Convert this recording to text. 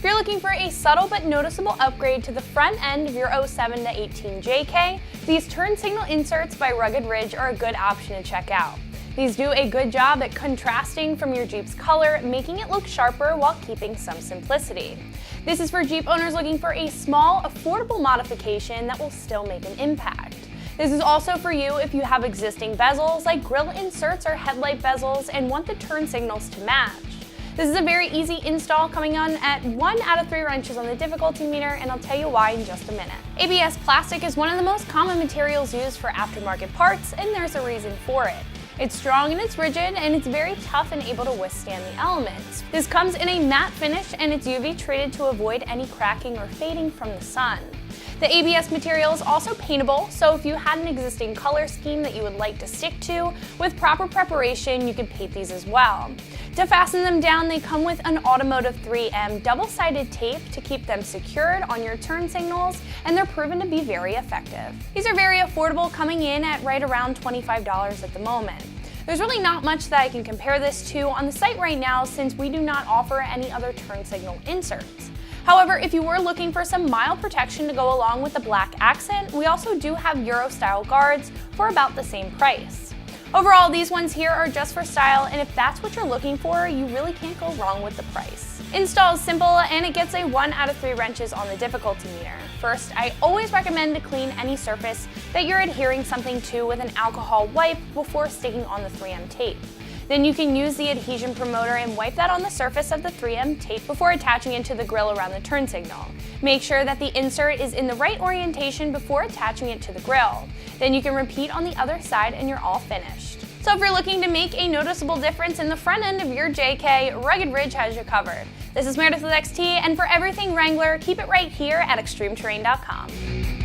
If you're looking for a subtle but noticeable upgrade to the front end of your 07 to 18 JK, these turn signal inserts by Rugged Ridge are a good option to check out. These do a good job at contrasting from your Jeep's color, making it look sharper while keeping some simplicity. This is for Jeep owners looking for a small, affordable modification that will still make an impact. This is also for you if you have existing bezels like grille inserts or headlight bezels and want the turn signals to match. This is a very easy install, coming on at 1 out of 3 wrenches on the difficulty meter, and I'll tell you why in just a minute. ABS plastic is one of the most common materials used for aftermarket parts, and there's a reason for it. It's strong and it's rigid, and it's very tough and able to withstand the elements. This comes in a matte finish, and it's UV treated to avoid any cracking or fading from the sun. The ABS material is also paintable, so if you had an existing color scheme that you would like to stick to, with proper preparation you could paint these as well. To fasten them down, they come with an automotive 3M double-sided tape to keep them secured on your turn signals, and they're proven to be very effective. These are very affordable, coming in at right around $25 at the moment. There's really not much that I can compare this to on the site right now, since we do not offer any other turn signal inserts. However, if you were looking for some mild protection to go along with the black accent, we also do have Euro-style guards for about the same price. Overall, these ones here are just for style, and if that's what you're looking for, you really can't go wrong with the price. Install is simple, and it gets a 1 out of 3 wrenches on the difficulty meter. First, I always recommend to clean any surface that you're adhering something to with an alcohol wipe before sticking on the 3M tape. Then you can use the adhesion promoter and wipe that on the surface of the 3M tape before attaching it to the grill around the turn signal. Make sure that the insert is in the right orientation before attaching it to the grill. Then you can repeat on the other side and you're all finished. So if you're looking to make a noticeable difference in the front end of your JK, Rugged Ridge has you covered. This is Meredith with XT, and for everything Wrangler, keep it right here at ExtremeTerrain.com.